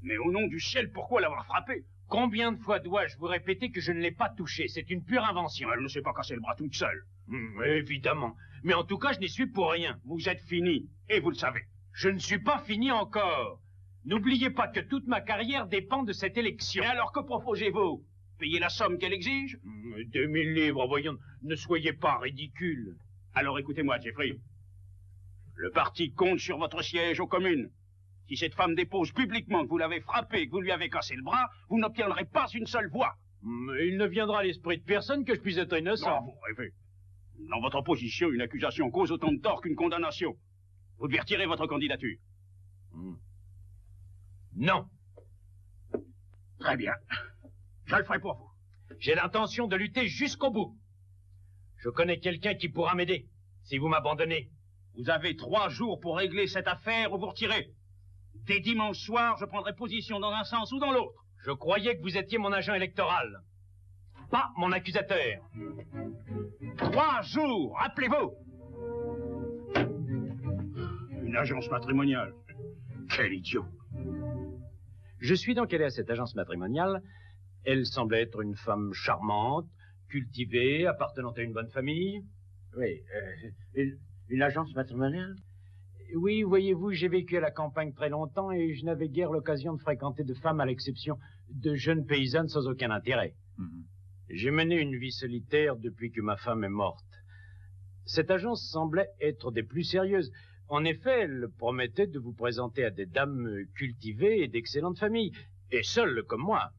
Mais au nom du ciel, pourquoi l'avoir frappé? Combien de fois dois-je vous répéter que je ne l'ai pas touché? C'est une pure invention. Elle ne s'est pas cassé le bras toute seule. Évidemment. Mais en tout cas, je n'y suis pour rien. Vous êtes fini, et vous le savez. Je ne suis pas fini encore. N'oubliez pas que toute ma carrière dépend de cette élection. Et alors que proposez-vous? Payer la somme qu'elle exige? 2000 livres, voyons, ne soyez pas ridicule. Alors écoutez-moi, Jeffrey. Le parti compte sur votre siège aux communes. Si cette femme dépose publiquement que vous l'avez frappée et que vous lui avez cassé le bras, vous n'obtiendrez pas une seule voix. Il ne viendra à l'esprit de personne que je puisse être innocent. Non, vous rêvez. Dans votre position, une accusation cause autant de tort qu'une condamnation. Vous devez retirer votre candidature. Non. Très bien. Je le ferai pour vous. J'ai l'intention de lutter jusqu'au bout. Je connais quelqu'un qui pourra m'aider, si vous m'abandonnez. Vous avez 3 jours pour régler cette affaire ou vous retirez. Dès dimanche soir, je prendrai position dans un sens ou dans l'autre. Je croyais que vous étiez mon agent électoral, pas mon accusateur. 3 jours, rappelez-vous. Une agence matrimoniale. Quel idiot. Je suis donc allé à cette agence matrimoniale. Elle semblait être une femme charmante, cultivée, appartenant à une bonne famille. Oui, une agence matrimoniale? Oui, voyez-vous, j'ai vécu à la campagne très longtemps et je n'avais guère l'occasion de fréquenter de femmes à l'exception de jeunes paysannes sans aucun intérêt. J'ai mené une vie solitaire depuis que ma femme est morte. Cette agence semblait être des plus sérieuses. En effet, elle promettait de vous présenter à des dames cultivées et d'excellentes familles, et seules comme moi.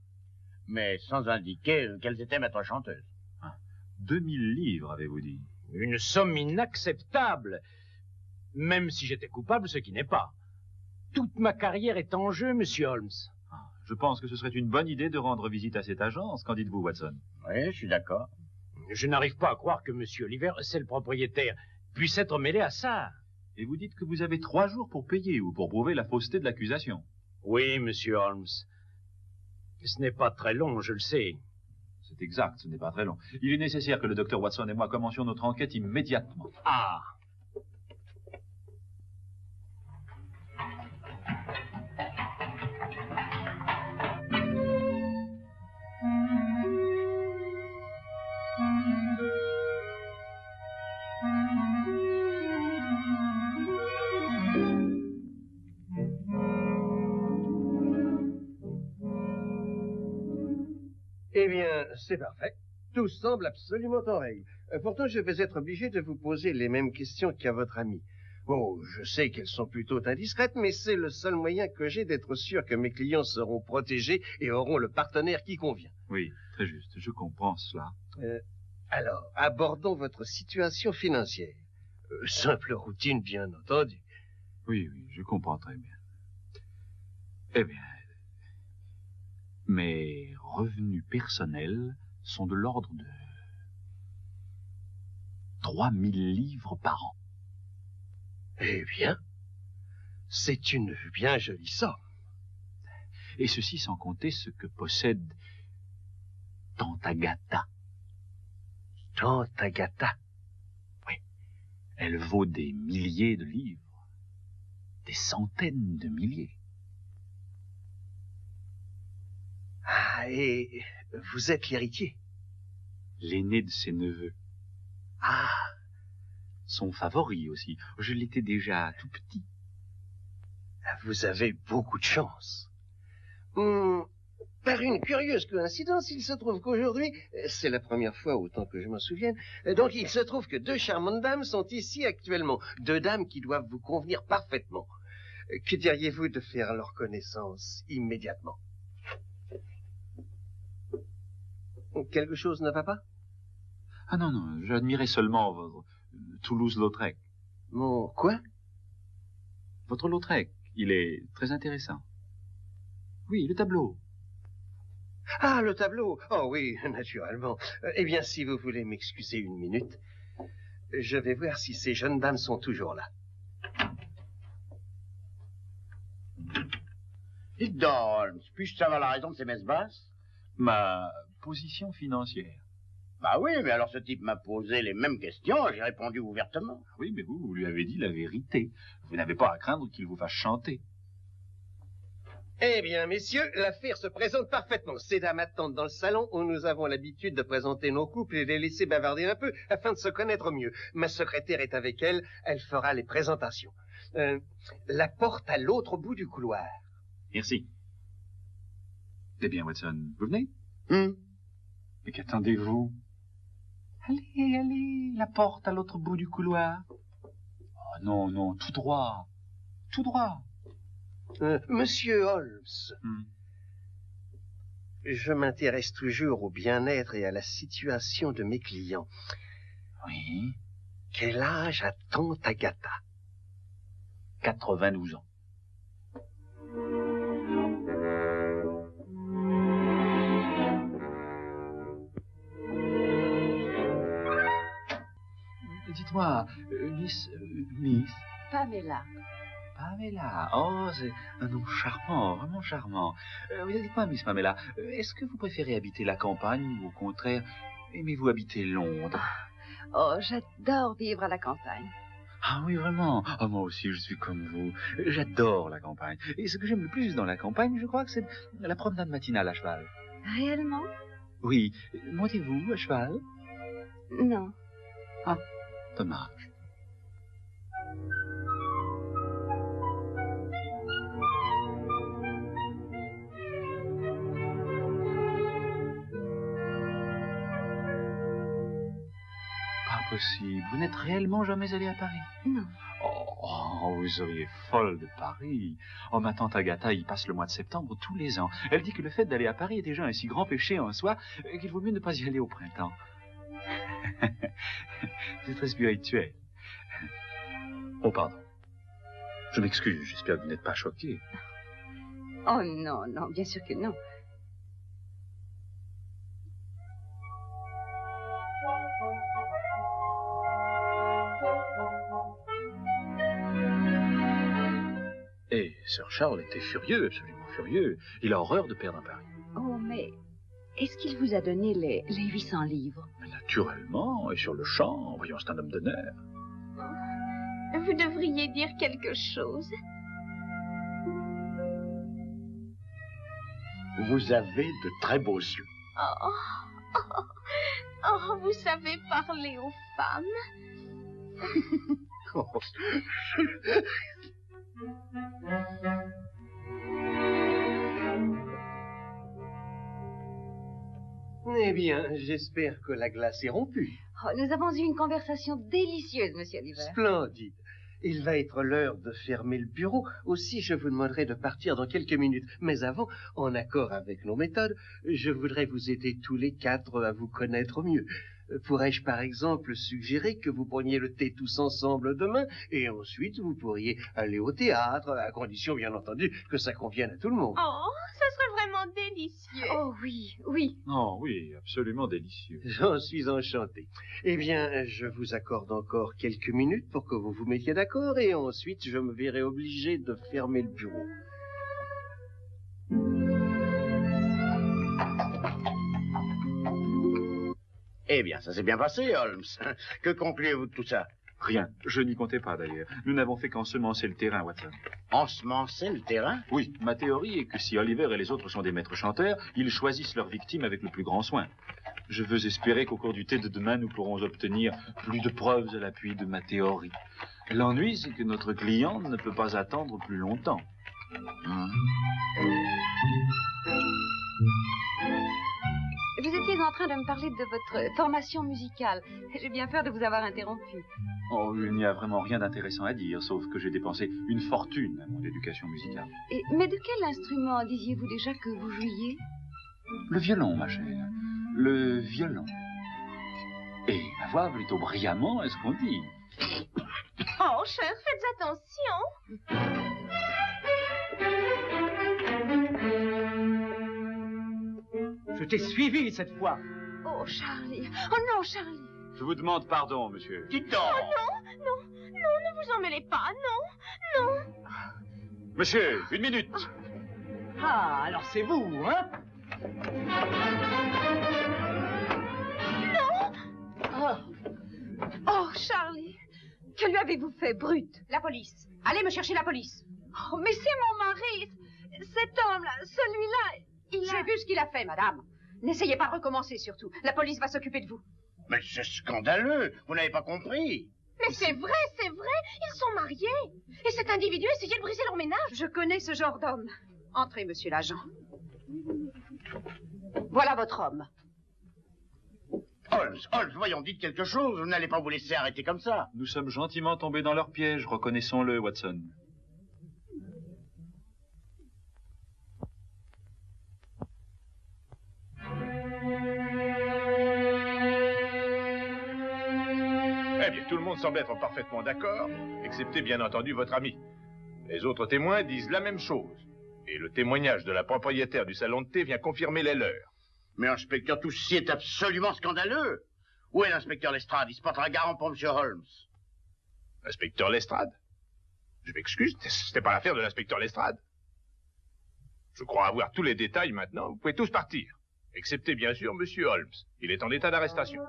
Mais sans indiquer quelles étaient maître chanteuse. 2000 livres, avez-vous dit? Une somme inacceptable, même si j'étais coupable, ce qui n'est pas. Toute ma carrière est en jeu, monsieur Holmes. Je pense que ce serait une bonne idée de rendre visite à cette agence. Qu'en dites-vous, Watson? Oui, je suis d'accord. Je n'arrive pas à croire que monsieur Oliver, c'est le propriétaire, puisse être mêlé à ça. Et vous dites que vous avez 3 jours pour payer ou pour prouver la fausseté de l'accusation? Oui, monsieur Holmes. Ce n'est pas très long, je le sais. C'est exact, ce n'est pas très long. Il est nécessaire que le docteur Watson et moi commencions notre enquête immédiatement. Ah! Eh bien, c'est parfait. Tout semble absolument en règle. Pourtant, je vais être obligé de vous poser les mêmes questions qu'à votre amie. Bon, je sais qu'elles sont plutôt indiscrètes, mais c'est le seul moyen que j'ai d'être sûr que mes clients seront protégés et auront le partenaire qui convient. Oui, très juste, je comprends cela. Alors, abordons votre situation financière. Simple routine, bien entendu. Oui, je comprends très bien. Eh bien, mes revenus personnels sont de l'ordre de 3000 livres par an. Eh bien, c'est une bien jolie somme. Et ceci sans compter ce que possède Tante Agatha. Tante Agatha? Oui, elle vaut des milliers de livres, des centaines de milliers. Ah, et vous êtes l'héritier? L'aîné de ses neveux. Ah! Son favori aussi. Je l'étais déjà tout petit. Vous avez beaucoup de chance. Par une curieuse coïncidence, il se trouve qu'aujourd'hui, c'est la première fois autant que je m'en souvienne, donc il se trouve que 2 charmantes dames sont ici actuellement. 2 dames qui doivent vous convenir parfaitement. Que diriez-vous de faire leur connaissance immédiatement? Quelque chose ne va pas? Ah non, j'admirais seulement votre Toulouse-Lautrec. Mon quoi? Votre Lautrec, il est très intéressant. Oui, le tableau. Ah, le tableau. Oh oui, naturellement. Eh bien, si vous voulez m'excuser une minute, je vais voir si ces jeunes dames sont toujours là. Dites donc, Holmes, puis-je savoir la raison de ces messes basses? Ma position financière. Bah oui, mais alors ce type m'a posé les mêmes questions, j'ai répondu ouvertement. Oui, mais vous lui avez dit la vérité. Vous n'avez pas à craindre qu'il vous fasse chanter. Eh bien, messieurs, l'affaire se présente parfaitement. Ces dames attendent dans le salon où nous avons l'habitude de présenter nos couples et les laisser bavarder un peu afin de se connaître mieux. Ma secrétaire est avec elle, elle fera les présentations. La porte à l'autre bout du couloir. Merci. Eh bien, Watson, vous venez? Mais qu'attendez-vous? Allez, allez, la porte à l'autre bout du couloir. Oh non, non, tout droit. Tout droit. Monsieur Holmes, je m'intéresse toujours au bien-être et à la situation de mes clients. Oui. Quel âge a tante Agatha? 92 ans. Dites-moi, Miss... Pamela. Pamela. Oh, c'est un nom charmant, vraiment charmant. Dites-moi, Miss Pamela, est-ce que vous préférez habiter la campagne ou au contraire, aimez-vous habiter Londres? Oh, j'adore vivre à la campagne. Ah oui, vraiment. Ah, moi aussi, je suis comme vous. J'adore la campagne. Et ce que j'aime le plus dans la campagne, je crois que c'est la promenade matinale à cheval. Réellement? Oui. Montez-vous à cheval? Non. Ah, dommage. Possible. Vous n'êtes réellement jamais allé à Paris? Non. Oh, vous seriez folle de Paris. Oh, ma tante Agatha y passe le mois de septembre tous les ans. Elle dit que le fait d'aller à Paris est déjà un si grand péché en soi qu'il vaut mieux ne pas y aller au printemps. C'est très spirituel. Oh, pardon. Je m'excuse, j'espère que vous n'êtes pas choqué. Oh non, non, bien sûr que non. Et Sir Charles était furieux, absolument furieux. Il a horreur de perdre un pari. Oh, mais est-ce qu'il vous a donné les 800 livres? Mais naturellement, et sur le champ, voyons, c'est un homme d'honneur. Vous devriez dire quelque chose. Vous avez de très beaux yeux. Oh, vous savez parler aux femmes. Eh bien, j'espère que la glace est rompue. Oh, nous avons eu une conversation délicieuse, monsieur Oliver. Splendide. Il va être l'heure de fermer le bureau. Aussi, je vous demanderai de partir dans quelques minutes. Mais avant, en accord avec nos méthodes, je voudrais vous aider tous les quatre à vous connaître mieux. Pourrais-je, par exemple, suggérer que vous preniez le thé tous ensemble demain, et ensuite vous pourriez aller au théâtre, à condition, bien entendu, que ça convienne à tout le monde. Oh, ça serait vraiment délicieux. Oh oui, oui. Oh oui, absolument délicieux. J'en suis enchanté. Eh bien, je vous accorde encore quelques minutes pour que vous vous mettiez d'accord, et ensuite je me verrai obligé de fermer le bureau. Eh bien, ça s'est bien passé, Holmes. Que concluez-vous de tout ça? Rien. Je n'y comptais pas, d'ailleurs. Nous n'avons fait qu'ensemencer le terrain, Watson. Ensemencer le terrain? Oui. Ma théorie est que si Oliver et les autres sont des maîtres chanteurs, ils choisissent leurs victimes avec le plus grand soin. Je veux espérer qu'au cours du thé de demain, nous pourrons obtenir plus de preuves à l'appui de ma théorie. L'ennui, c'est que notre client ne peut pas attendre plus longtemps. Vous étiez en train de me parler de votre formation musicale. J'ai bien peur de vous avoir interrompu. Oh, il n'y a vraiment rien d'intéressant à dire, sauf que j'ai dépensé une fortune à mon éducation musicale. Mais de quel instrument disiez-vous déjà que vous jouiez? Le violon, ma chère. Le violon. Et ma voix plutôt brillamment, est-ce qu'on dit? Oh, cher, faites attention. Je t'ai suivi cette fois. Oh, Charlie. Oh non, Charlie. Je vous demande pardon, monsieur. Dites donc. Non, ne vous en mêlez pas, non. Monsieur, une minute. Ah, alors c'est vous, hein? Oh, Charlie. Que lui avez-vous fait, brute? La police. Allez me chercher la police. Oh, mais c'est mon mari. Cet homme-là, celui-là, il a... J'ai vu ce qu'il a fait, madame. N'essayez pas de recommencer, surtout. La police va s'occuper de vous. Mais c'est scandaleux. Vous n'avez pas compris. Mais c'est vrai, ils sont mariés. Et cet individu essayait de briser leur ménage. Je connais ce genre d'homme. Entrez, monsieur l'agent. Voilà votre homme. Holmes, voyons, dites quelque chose. Vous n'allez pas vous laisser arrêter comme ça. Nous sommes gentiment tombés dans leur piège, reconnaissons-le, Watson. Eh bien, tout le monde semble être parfaitement d'accord, excepté bien entendu votre ami. Les autres témoins disent la même chose. Et le témoignage de la propriétaire du salon de thé vient confirmer les leurs. Mais inspecteur, tout ceci est absolument scandaleux. Où est l'inspecteur Lestrade? Il se portera garant pour M. Holmes. L'inspecteur Lestrade? Je m'excuse, c'était pas l'affaire de l'inspecteur Lestrade. Je crois avoir tous les détails maintenant. Vous pouvez tous partir. Excepté, bien sûr, M. Holmes. Il est en état d'arrestation.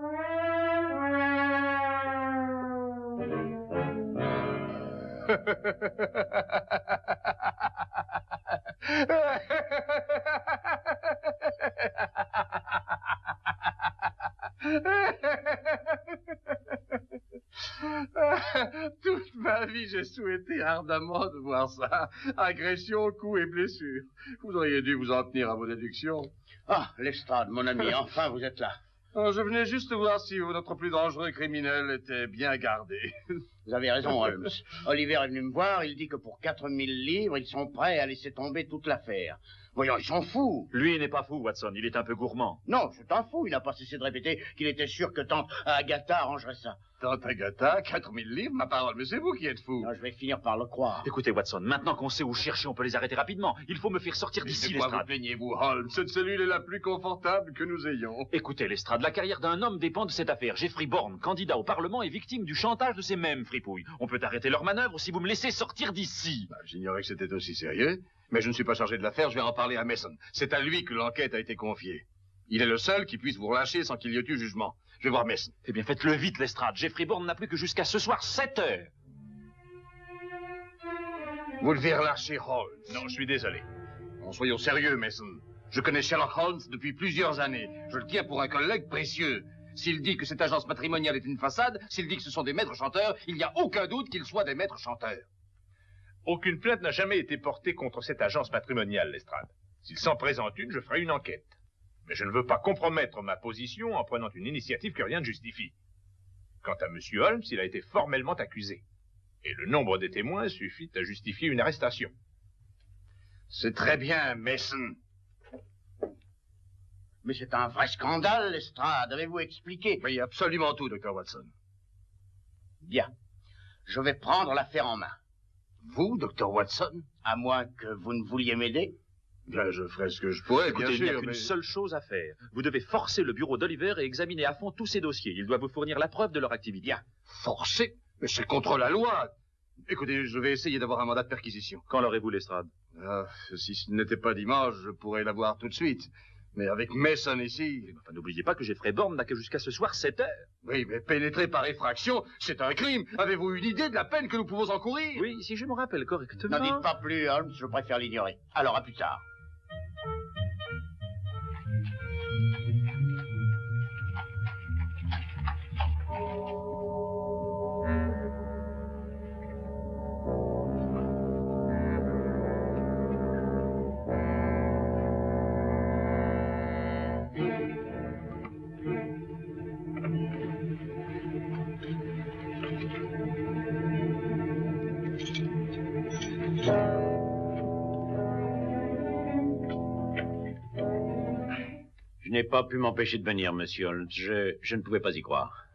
Toute ma vie, j'ai souhaité ardemment de voir ça. Agression, coups et blessures. Vous auriez dû vous en tenir à vos déductions. Ah, Lestrade, mon ami, enfin vous êtes là. Je venais juste voir si notre plus dangereux criminel était bien gardé. Vous avez raison, Holmes. Oliver est venu me voir, il dit que pour 4000 livres, ils sont prêts à laisser tomber toute l'affaire. Voyons, ils sont fous. Lui n'est pas fou, Watson, il est un peu gourmand. Non, c'est un fou, il n'a pas cessé de répéter qu'il était sûr que tante Agatha arrangerait ça. Tante Agatha, 4000 livres, ma parole, mais c'est vous qui êtes fou. Non, je vais finir par le croire. Écoutez, Watson, maintenant qu'on sait où chercher, on peut les arrêter rapidement. Il faut me faire sortir d'ici, Pourquoi Lestrade. vous plaignez-vous, Holmes? Cette cellule est la plus confortable que nous ayons. Écoutez, Lestrade, la carrière d'un homme dépend de cette affaire. Jeffrey Bourne, candidat au Parlement, est victime du chantage de ces mêmes fripouilles. On peut arrêter leur manœuvre si vous me laissez sortir d'ici. J'ignorais que c'était aussi sérieux, mais je ne suis pas chargé de l'affaire, je vais en parler à Mason. C'est à lui que l'enquête a été confiée. Il est le seul qui puisse vous relâcher sans qu'il y ait eu jugement. Je vais voir Mason. Eh bien, faites-le vite, Lestrade. Jeffrey Bourne n'a plus que jusqu'à ce soir 7 heures. Vous devez relâcher Holmes. Non, je suis désolé. Bon, soyons sérieux, Mason. Je connais Sherlock Holmes depuis plusieurs années. Je le tiens pour un collègue précieux. S'il dit que cette agence matrimoniale est une façade, s'il dit que ce sont des maîtres chanteurs, il n'y a aucun doute qu'ils soient des maîtres chanteurs. Aucune plainte n'a jamais été portée contre cette agence matrimoniale, Lestrade. S'il s'en présente une, je ferai une enquête. Mais je ne veux pas compromettre ma position en prenant une initiative que rien ne justifie. Quant à M. Holmes, il a été formellement accusé. Et le nombre des témoins suffit à justifier une arrestation. C'est très bien, Mason. Mais c'est un vrai scandale, Lestrade. Avez-vous expliqué? Oui, absolument tout, Dr. Watson. Bien. Je vais prendre l'affaire en main. Vous, Dr. Watson? À moins que vous ne vouliez m'aider. Bien, je ferai ce que je pourrais, Écoutez, bien il n'y a sûr, qu'une mais... seule chose à faire. Vous devez forcer le bureau d'Oliver et examiner à fond tous ses dossiers. Il doit vous fournir la preuve de leur activité. Bien. Forcer? Mais c'est contre la loi. Écoutez, je vais essayer d'avoir un mandat de perquisition. Quand l'aurez-vous, Lestrade? Si ce n'était pas dimanche, je pourrais l'avoir tout de suite. Mais avec Mason ici... Enfin, n'oubliez pas que Jeffrey Bourne n'a que jusqu'à ce soir 7 heures. Oui, mais pénétrer par effraction, c'est un crime. Avez-vous une idée de la peine que nous pouvons encourir? Oui, si je me rappelle correctement... N'en dites pas plus, Holmes, je préfère l'ignorer. Alors, à plus tard. Je n'ai pas pu m'empêcher de venir, monsieur Holmes. Je ne pouvais pas y croire.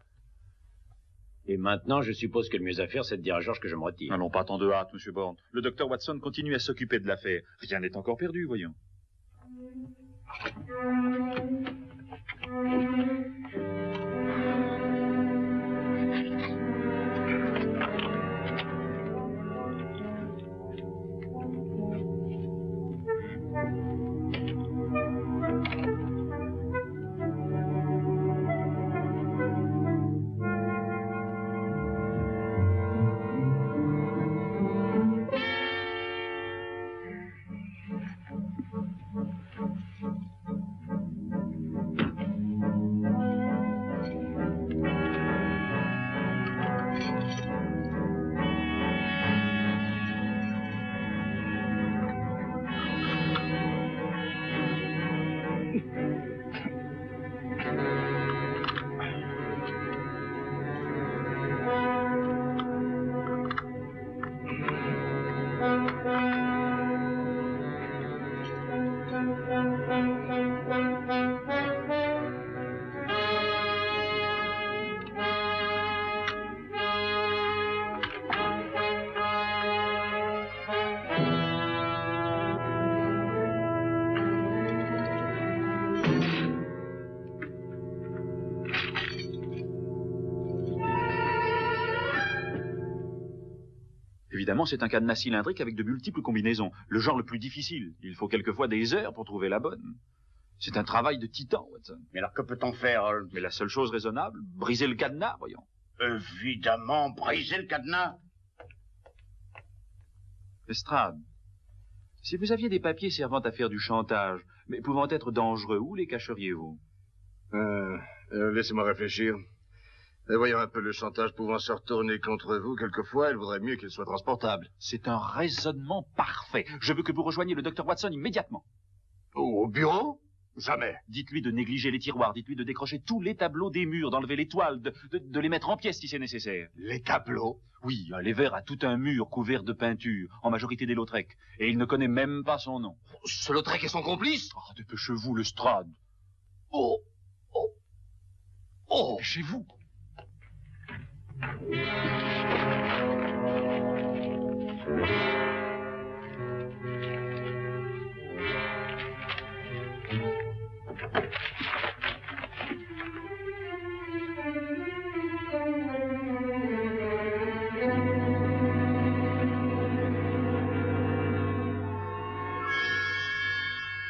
Et maintenant, je suppose que le mieux à faire, c'est de dire à Georges que je me retire. N'allons pas tant de hâte, monsieur Bourne. Le docteur Watson continue à s'occuper de l'affaire. Rien n'est encore perdu, voyons. Évidemment, c'est un cadenas cylindrique avec de multiples combinaisons. Le genre le plus difficile. Il faut quelquefois des heures pour trouver la bonne. C'est un travail de titan, Watson. Mais alors, que peut-on faire, Holmes? Mais la seule chose raisonnable, briser le cadenas, voyons. Évidemment, briser le cadenas. Lestrade, si vous aviez des papiers servant à faire du chantage, mais pouvant être dangereux, où les cacheriez-vous? Laissez-moi réfléchir. Voyons un peu, le chantage pouvant se retourner contre vous, quelquefois, il vaudrait mieux qu'il soit transportable. C'est un raisonnement parfait. Je veux que vous rejoigniez le docteur Watson immédiatement. Au bureau? Jamais. Dites-lui de négliger les tiroirs, dites-lui de décrocher tous les tableaux des murs, d'enlever les toiles, de les mettre en pièces si c'est nécessaire. Les tableaux? Oui, les verres à tout un mur couvert de peinture, en majorité des Lautrec, et il ne connaît même pas son nom. Ce Lautrec est son complice? Oh, dépêchez-vous, Lestrade. Oh! Dépêchez-vous.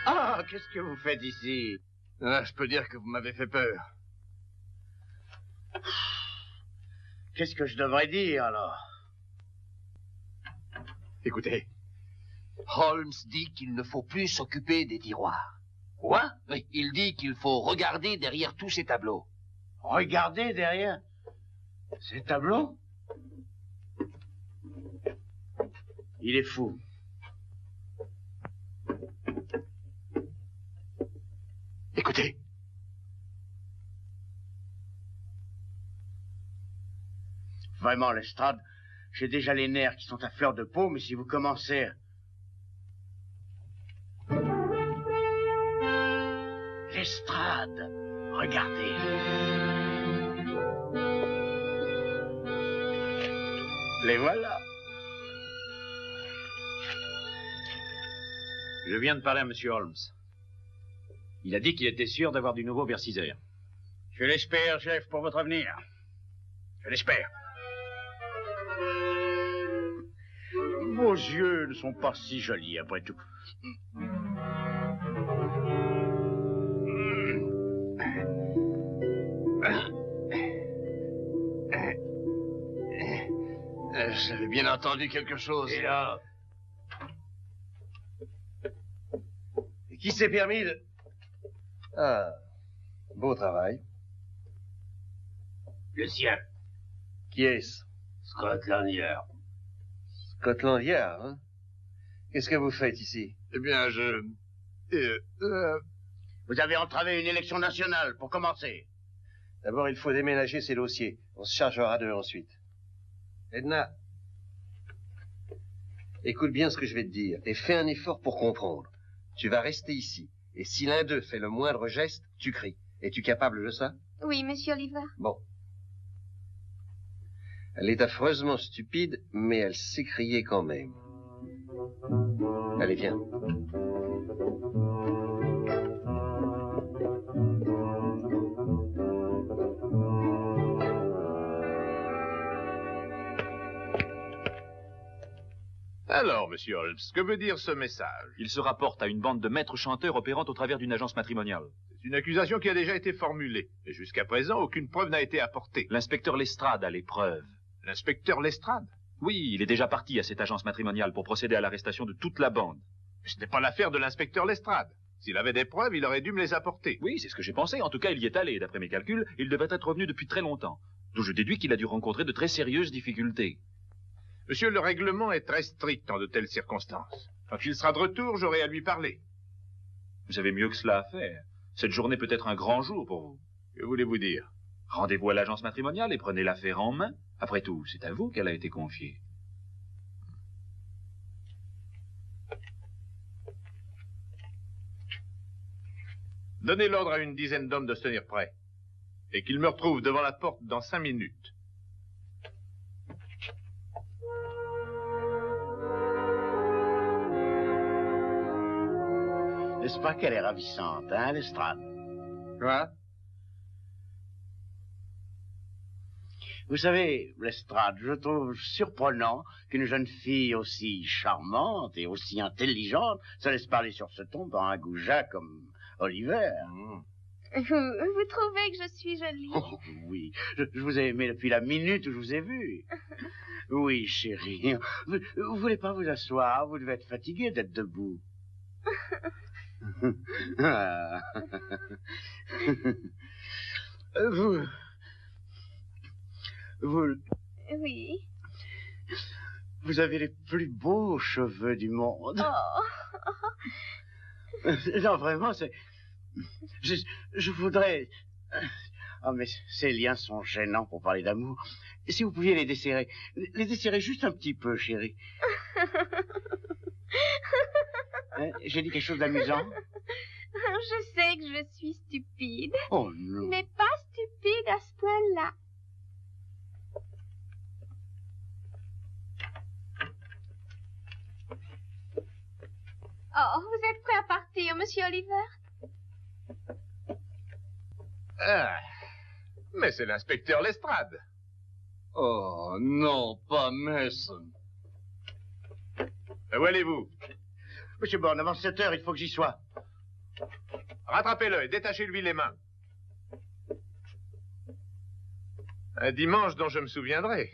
Ah, qu'est-ce que vous faites ici? Je peux dire que vous m'avez fait peur. Qu'est-ce que je devrais dire, alors? Écoutez, Holmes dit qu'il ne faut plus s'occuper des tiroirs. Quoi? Oui, il dit qu'il faut regarder derrière tous ces tableaux. Regardez derrière ces tableaux? Il est fou. Écoutez. Vraiment, Lestrade, j'ai déjà les nerfs qui sont à fleur de peau, mais si vous commencez... Lestrade, regardez. Les voilà. Je viens de parler à M. Holmes. Il a dit qu'il était sûr d'avoir du nouveau vers 6 heures. Je l'espère, chef, pour votre avenir. Je l'espère. Vos yeux ne sont pas si jolis, après tout. J'avais bien entendu quelque chose. Et là... Qui s'est permis de... Ah, beau travail. Le sien. Qui est-ce? Scotland Yard. Scotland Yard, hein? Qu'est-ce que vous faites ici? Eh bien, Vous avez entravé une élection nationale, pour commencer. D'abord, il faut déménager ces dossiers. On se chargera d'eux ensuite. Edna, écoute bien ce que je vais te dire et fais un effort pour comprendre. Tu vas rester ici. Et si l'un d'eux fait le moindre geste, tu cries. Es-tu capable de ça? Oui, monsieur Oliver. Bon. Elle est affreusement stupide, mais elle sait crier quand même. Allez, viens. Alors, monsieur Holmes, que veut dire ce message? Il se rapporte à une bande de maîtres chanteurs opérant au travers d'une agence matrimoniale. C'est une accusation qui a déjà été formulée. Et jusqu'à présent, aucune preuve n'a été apportée. L'inspecteur Lestrade a les preuves. L'inspecteur Lestrade? Oui, il est déjà parti à cette agence matrimoniale pour procéder à l'arrestation de toute la bande. Mais ce n'est pas l'affaire de l'inspecteur Lestrade. S'il avait des preuves, il aurait dû me les apporter. Oui, c'est ce que j'ai pensé. En tout cas, il y est allé. D'après mes calculs, il devait être revenu depuis très longtemps. D'où je déduis qu'il a dû rencontrer de très sérieuses difficultés. Monsieur, le règlement est très strict en de telles circonstances. Quand il sera de retour, j'aurai à lui parler. Vous avez mieux que cela à faire. Cette journée peut être un grand jour pour vous. Que voulez-vous dire? Rendez-vous à l'agence matrimoniale et prenez l'affaire en main. Après tout, c'est à vous qu'elle a été confiée. Donnez l'ordre à une dizaine d'hommes de se tenir prêts. Et qu'ils me retrouvent devant la porte dans 5 minutes. N'est-ce pas qu'elle est ravissante, hein, Lestrade? Quoi? Vous savez, Lestrade, je trouve surprenant qu'une jeune fille aussi charmante et aussi intelligente se laisse parler sur ce ton par un goujat comme Oliver. Vous trouvez que je suis jolie? Oh, oui, je vous ai aimé depuis la minute où je vous ai vu. Oui, chérie. Vous voulez pas vous asseoir? Vous devez être fatigué d'être debout. Ah. Vous... Oui. Vous avez les plus beaux cheveux du monde. Oh. Non, vraiment, c'est... Je voudrais... Oh, mais ces liens sont gênants pour parler d'amour. Si vous pouviez les desserrer juste un petit peu, chérie. Hein, j'ai dit quelque chose d'amusant? Je sais que je suis stupide. Oh non. Mais pas stupide à ce point-là. Oh, vous êtes prêt à partir, monsieur Oliver? Ah, mais c'est l'inspecteur Lestrade. Oh, non, pas Mason. Où allez-vous? Monsieur Bourne, avant 7 heures, il faut que j'y sois. Rattrapez-le et détachez-lui les mains. Un dimanche dont je me souviendrai.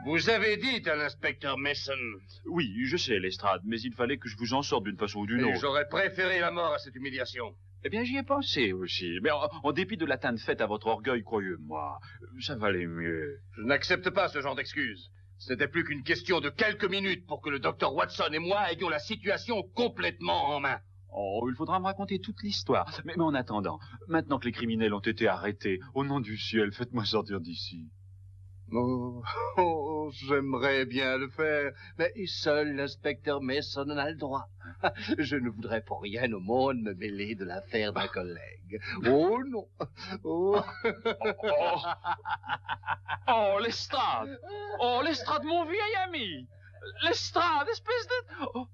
Vous avez dit à l'inspecteur Mason. Oui, je sais, Lestrade, mais il fallait que je vous en sorte d'une façon ou d'une autre. J'aurais préféré la mort à cette humiliation. Eh bien, j'y ai pensé aussi. Mais en dépit de l'atteinte faite à votre orgueil, croyez-moi, ça valait mieux. Je n'accepte pas ce genre d'excuses. Ce n'était plus qu'une question de quelques minutes pour que le docteur Watson et moi ayons la situation complètement en main. Oh, il faudra me raconter toute l'histoire. Mais en attendant, maintenant que les criminels ont été arrêtés, au nom du ciel, faites-moi sortir d'ici. Oh, j'aimerais bien le faire, mais seul l'inspecteur Mason en a le droit. Je ne voudrais pour rien au monde me mêler de l'affaire d'un collègue. Oh non. Oh, oh Lestrade. Oh, Lestrade, mon vieil ami. Lestrade, espèce de... Oh.